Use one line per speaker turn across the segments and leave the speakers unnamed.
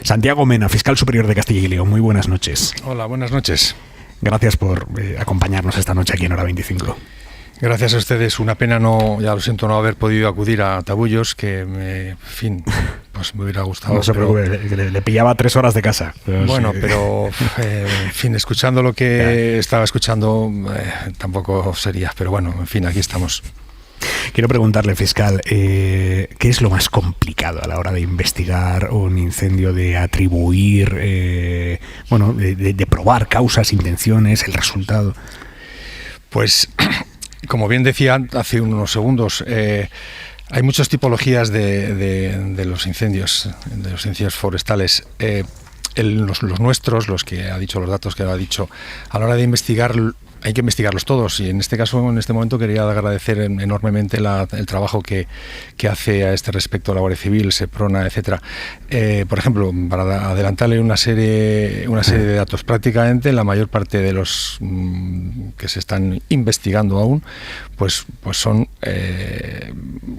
Santiago Mena, fiscal superior de Castilla y León. Muy buenas noches.
Hola, buenas noches.
Gracias por acompañarnos esta noche aquí en Hora 25.
Gracias a ustedes. Una pena ya lo siento, no haber podido acudir a Tabullos, que en fin, pues me hubiera gustado.
No se preocupe, le pillaba 3 horas de casa.
Bueno,
sí.
Pero en fin, escuchando lo que estaba escuchando, tampoco sería. Pero bueno, en fin, aquí estamos.
Quiero preguntarle, fiscal, ¿qué es lo más complicado a la hora de investigar un incendio, de atribuir, de probar causas, intenciones, el resultado?
Pues, como bien decía hace unos segundos, hay muchas tipologías de los incendios forestales. Los nuestros, los que ha dicho, los datos que ha dicho, a la hora de investigar, hay que investigarlos todos, y en este caso, en este momento, quería agradecer enormemente el trabajo que hace a este respecto la Guardia Civil, Seprona, etcétera. Por ejemplo, para adelantarle una serie de datos, prácticamente la mayor parte de los que se están investigando aún, pues son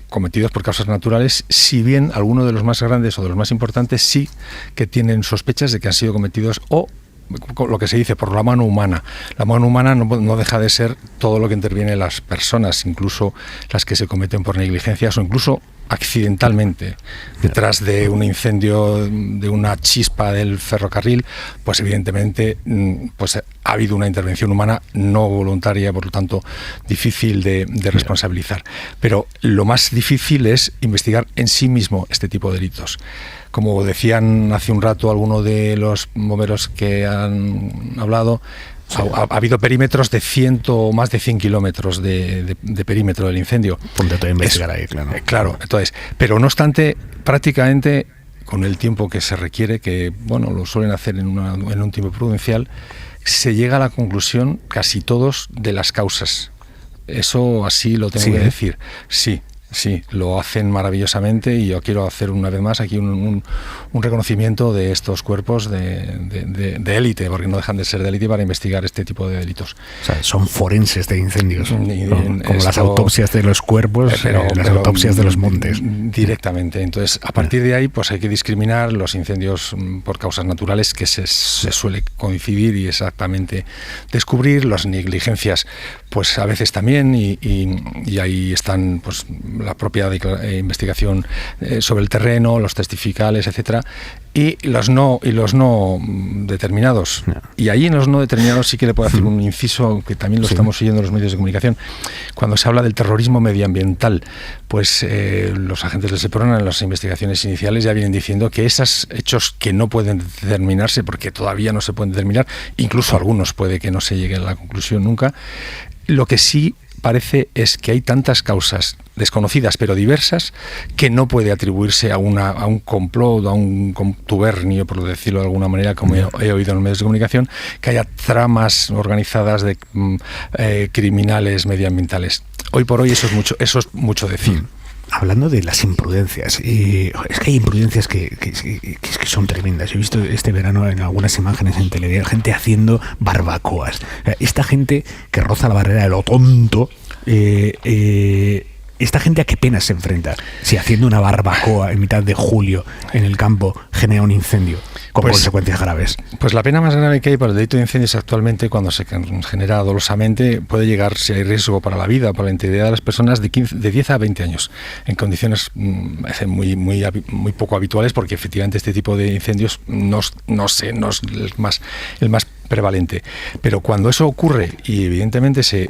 cometidos por causas naturales, si bien algunos de los más grandes o de los más importantes sí que tienen sospechas de que han sido cometidos o lo que se dice por la mano humana. La mano humana no deja de ser todo lo que interviene en las personas, incluso las que se cometen por negligencias o incluso accidentalmente. Detrás de un incendio, de una chispa del ferrocarril, pues evidentemente pues ha habido una intervención humana no voluntaria, por lo tanto difícil de responsabilizar. Pero lo más difícil es investigar en sí mismo este tipo de delitos. Como decían hace un rato algunos de los bomberos que han hablado, ha habido perímetros de más de 100 kilómetros de perímetro del incendio.
Punto de investigar ahí, claro.
Claro, entonces, pero no obstante, prácticamente con el tiempo que se requiere, que bueno, lo suelen hacer en un tiempo prudencial, se llega a la conclusión casi todos de las causas. Eso así lo tengo que decir. Sí, lo hacen maravillosamente, y yo quiero hacer una vez más aquí un reconocimiento de estos cuerpos de élite, porque no dejan de ser de élite para investigar este tipo de delitos.
O sea, son forenses de incendios, como las autopsias de los cuerpos, las autopsias de los montes.
Directamente. Entonces, a partir de ahí, pues hay que discriminar los incendios por causas naturales, que se suele coincidir y exactamente descubrir, las negligencias, pues a veces también, y ahí están pues la propia investigación sobre el terreno, los testificales, etcétera, y los no determinados. Y ahí en los no determinados sí que le puedo hacer un inciso, que también lo estamos oyendo en los medios de comunicación. Cuando se habla del terrorismo medioambiental, pues los agentes del Seprona en las investigaciones iniciales ya vienen diciendo que esos hechos que no pueden determinarse, porque todavía no se pueden determinar, incluso algunos puede que no se llegue a la conclusión nunca, lo que sí parece es que hay tantas causas desconocidas pero diversas que no puede atribuirse a un complot, a un contubernio, por decirlo de alguna manera, como he oído en los medios de comunicación, que haya tramas organizadas de criminales medioambientales. Hoy por hoy eso es mucho decir.
Hablando de las imprudencias, es que hay imprudencias que son tremendas. He visto este verano en algunas imágenes en televisión gente haciendo barbacoas. Esta gente que roza la barrera de lo tonto, ¿esta gente a qué pena se enfrenta si haciendo una barbacoa en mitad de julio en el campo genera un incendio con consecuencias graves?
Pues la pena más grave que hay por el delito de incendios actualmente, cuando se genera dolosamente, puede llegar, si hay riesgo para la vida o para la integridad de las personas, de 10 a 20 años, en condiciones muy poco habituales, porque efectivamente este tipo de incendios no es el más prevalente. Pero cuando eso ocurre y evidentemente se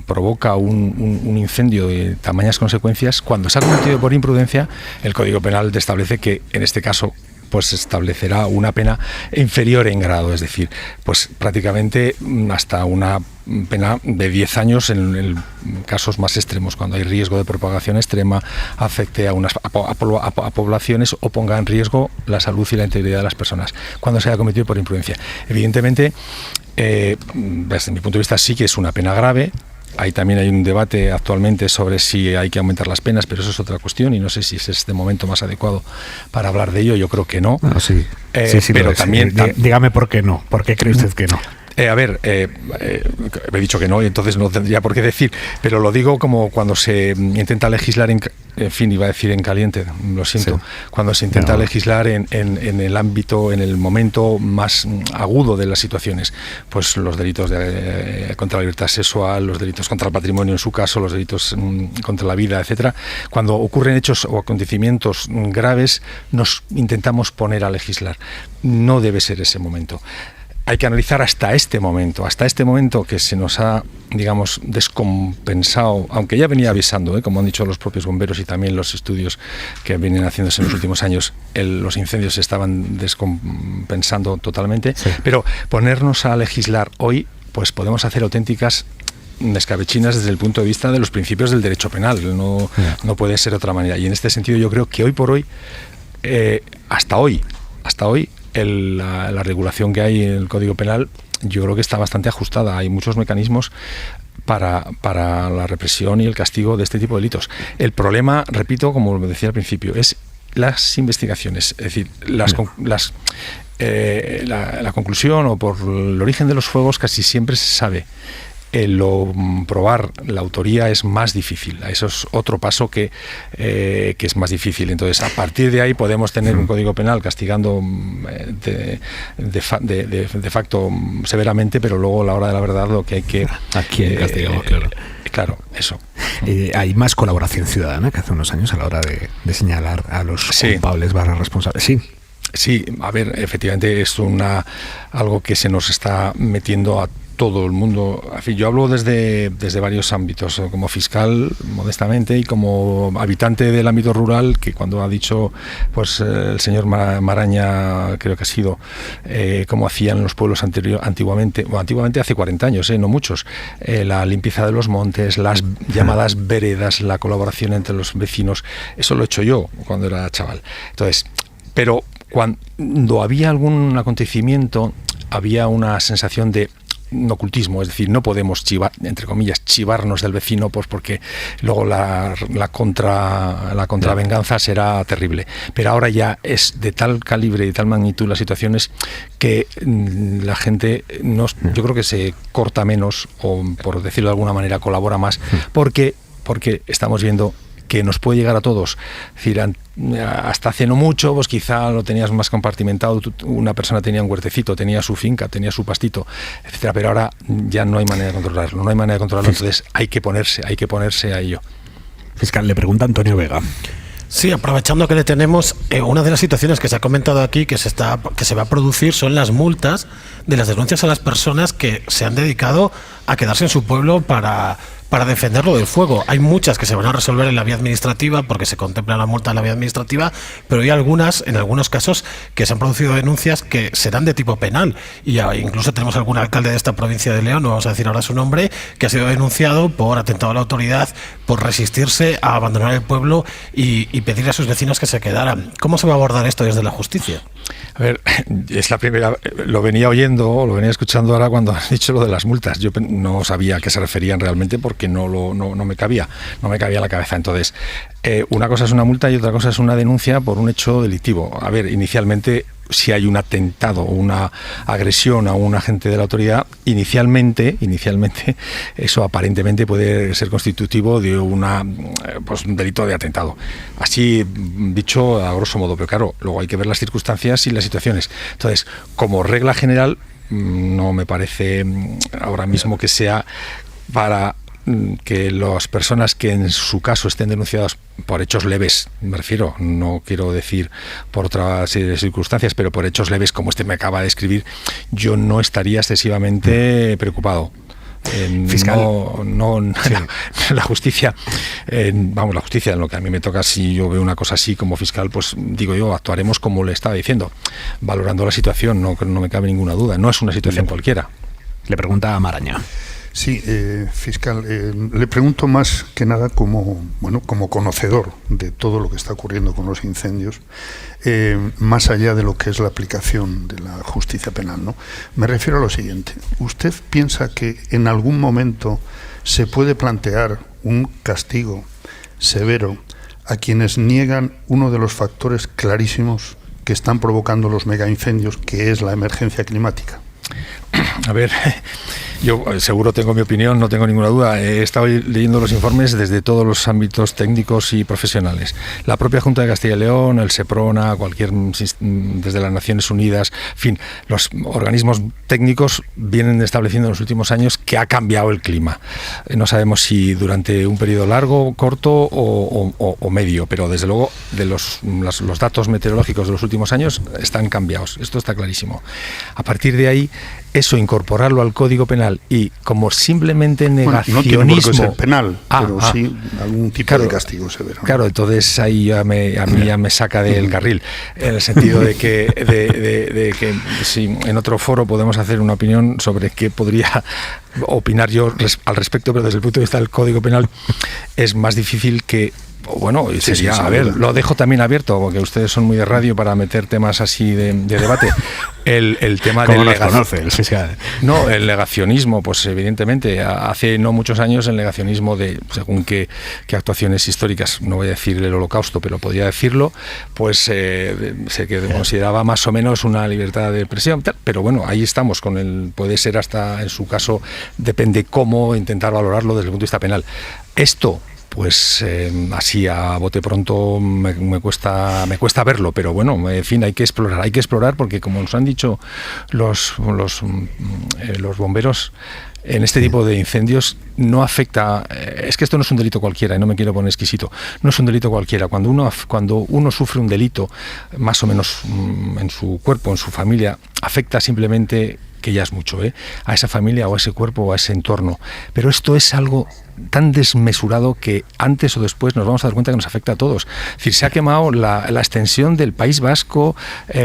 provoca un incendio de tamañas consecuencias, cuando se ha cometido por imprudencia, el Código Penal establece que en este caso pues establecerá una pena inferior en grado, es decir, pues prácticamente hasta una pena de 10 años en casos más extremos, cuando hay riesgo de propagación extrema, afecte a poblaciones o ponga en riesgo la salud y la integridad de las personas, cuando se haya cometido por imprudencia. Evidentemente, desde mi punto de vista sí que es una pena grave. También hay un debate actualmente sobre si hay que aumentar las penas, pero eso es otra cuestión y no sé si es este momento más adecuado para hablar de ello. Yo creo que no.
Sí,
pero también...
Dígame por qué no. ¿Por qué cree usted que no?
He dicho que no, y entonces no tendría por qué decir, pero lo digo como cuando se intenta legislar iba a decir en caliente, lo siento, sí. Cuando se intenta legislar en el ámbito, en el momento más agudo de las situaciones, pues los delitos contra la libertad sexual, los delitos contra el patrimonio en su caso, los delitos contra la vida, etcétera. Cuando ocurren hechos o acontecimientos graves, nos intentamos poner a legislar. No debe ser ese momento. Hay que analizar hasta este momento que se nos ha, digamos, descompensado, aunque ya venía avisando, como han dicho los propios bomberos y también los estudios que vienen haciéndose en los últimos años, los incendios se estaban descompensando totalmente, sí. Pero ponernos a legislar hoy, pues podemos hacer auténticas escabechinas desde el punto de vista de los principios del derecho penal, no puede ser de otra manera. Y en este sentido yo creo que hoy por hoy, hasta hoy, la regulación que hay en el Código Penal yo creo que está bastante ajustada. Hay muchos mecanismos para la represión y el castigo de este tipo de delitos. El problema, repito, como decía al principio, es las investigaciones. Es decir, la conclusión o por el origen de los fuegos casi siempre se sabe. Probar la autoría es más difícil. Eso es otro paso que es más difícil. Entonces, a partir de ahí podemos tener un Código Penal castigando de facto severamente, pero luego a la hora de la verdad lo que hay que...
¿A quién castigamos? Claro.
Claro, eso.
Hay más colaboración ciudadana que hace unos años a la hora de señalar a los culpables responsables. Sí.
Sí, a ver, efectivamente es algo que se nos está metiendo a todo el mundo. En fin, yo hablo desde varios ámbitos, como fiscal, modestamente, y como habitante del ámbito rural, que cuando ha dicho pues el señor Maraña, creo que ha sido, cómo hacían los pueblos antiguamente hace 40 años, no muchos, la limpieza de los montes, las llamadas veredas, la colaboración entre los vecinos, eso lo he hecho yo cuando era chaval. Entonces, pero cuando había algún acontecimiento, había una sensación de ocultismo, es decir, no podemos chivarnos del vecino, pues porque luego la contravenganza será terrible. Pero ahora ya es de tal calibre y de tal magnitud las situaciones que la gente yo creo que se corta menos, o por decirlo de alguna manera colabora más, porque estamos viendo que nos puede llegar a todos. Es decir, hasta hace no mucho, pues quizá lo tenías más compartimentado, una persona tenía un huertecito, tenía su finca, tenía su pastito, etcétera, pero ahora ya no hay manera de controlarlo, entonces hay que ponerse a ello.
Fiscal, le pregunta Antonio Vega.
Sí, aprovechando que le tenemos, una de las situaciones que se ha comentado aquí que se va a producir son las multas de las denuncias a las personas que se han dedicado a quedarse en su pueblo para defenderlo del fuego. Hay muchas que se van a resolver en la vía administrativa porque se contempla la multa en la vía administrativa, pero hay algunas, en algunos casos, que se han producido denuncias que serán de tipo penal. Y incluso tenemos algún alcalde de esta provincia de León, no vamos a decir ahora su nombre, que ha sido denunciado por atentado a la autoridad, por resistirse a abandonar el pueblo y pedirle a sus vecinos que se quedaran. ¿Cómo se va a abordar esto desde la justicia?
A ver, es la primera, lo venía escuchando ahora cuando has dicho lo de las multas. Yo no sabía a qué se referían realmente porque no me cabía la cabeza. Entonces, una cosa es una multa y otra cosa es una denuncia por un hecho delictivo. A ver, inicialmente, si hay un atentado o una agresión a un agente de la autoridad, inicialmente eso aparentemente puede ser constitutivo de un delito de atentado. Así dicho a grosso modo, pero claro, luego hay que ver las circunstancias y las situaciones. Entonces, como regla general, no me parece ahora mismo que sea para que las personas que en su caso estén denunciadas por hechos leves, me refiero, no quiero decir por otra serie de circunstancias, pero por hechos leves como me acaba de escribir, yo no estaría excesivamente preocupado.
Fiscal.
La justicia, la justicia, en lo que a mí me toca, si yo veo una cosa así como fiscal, pues digo yo, actuaremos como le estaba diciendo, valorando la situación, no me cabe ninguna duda, no es una situación cualquiera.
Le pregunta a Maraña.
Sí, fiscal, le pregunto más que nada como conocedor de todo lo que está ocurriendo con los incendios, más allá de lo que es la aplicación de la justicia penal, ¿no? Me refiero a lo siguiente. ¿Usted piensa que en algún momento se puede plantear un castigo severo a quienes niegan uno de los factores clarísimos que están provocando los megaincendios, que es la emergencia climática?
A ver, yo seguro tengo mi opinión, no tengo ninguna duda. He estado leyendo los informes desde todos los ámbitos técnicos y profesionales. La propia Junta de Castilla y León, el SEPRONA, desde las Naciones Unidas, en fin, los organismos técnicos vienen estableciendo en los últimos años que ha cambiado el clima. No sabemos si durante un periodo largo, corto o medio, pero desde luego los datos meteorológicos de los últimos años están cambiados. Esto está clarísimo. A partir de ahí, eso incorporarlo al Código Penal y como simplemente negacionismo...
no tiene por qué ser penal, pero sí algún tipo de castigo severo.
Claro, entonces ahí a mí ya me saca del carril, en el sentido de que si en otro foro podemos hacer una opinión sobre qué podría opinar yo al respecto, pero desde el punto de vista del Código Penal es más difícil que... Bueno, sería, a ver, lo dejo también abierto, porque ustedes son muy de radio para meter temas así de debate. El tema del el negacionismo, pues evidentemente, hace no muchos años el negacionismo de según qué actuaciones históricas, no voy a decir el Holocausto, pero podría decirlo, pues se consideraba más o menos una libertad de expresión, pero bueno, ahí estamos puede ser hasta en su caso, depende cómo intentar valorarlo desde el punto de vista penal. Esto, pues así a bote pronto me cuesta verlo, pero bueno, en fin, hay que explorar porque como nos han dicho los bomberos, en este tipo de incendios no afecta, es que esto no es un delito cualquiera, y no me quiero poner exquisito, no es un delito cualquiera. Cuando uno sufre un delito, más o menos en su cuerpo, en su familia, afecta simplemente, que ya es mucho, a esa familia o a ese cuerpo o a ese entorno. Pero esto es algo tan desmesurado que antes o después nos vamos a dar cuenta que nos afecta a todos. Es decir, se ha quemado la extensión del País Vasco,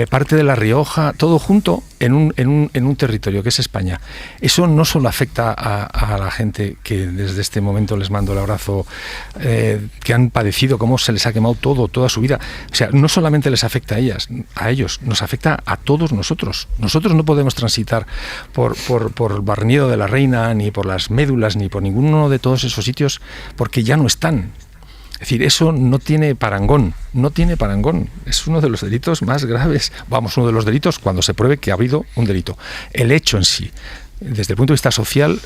parte de La Rioja, todo junto en un territorio que es España. Eso no solo afecta a la gente que desde este momento les mando el abrazo, que han padecido cómo se les ha quemado toda su vida. O sea, no solamente les afecta a ellos, nos afecta a todos nosotros. Nosotros no podemos transitar por el Barnido de la Reina, ni por las Médulas, ni por ninguno de todos esos sitios, porque ya no están. Es decir, eso no tiene parangón. Es uno de los delitos más graves. Uno de los delitos cuando se pruebe que ha habido un delito. El hecho en sí, desde el punto de vista social,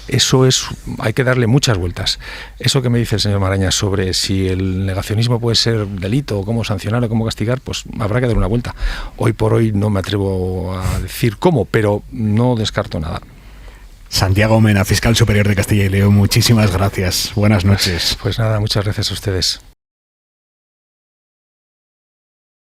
hay que darle muchas vueltas. Eso que me dice el señor Marañas sobre si el negacionismo puede ser delito, o cómo sancionarlo, cómo castigar, pues habrá que dar una vuelta. Hoy por hoy no me atrevo a decir cómo, pero no descarto nada.
Santiago Mena, fiscal superior de Castilla y León, muchísimas gracias. Buenas noches.
Pues nada, muchas gracias a ustedes.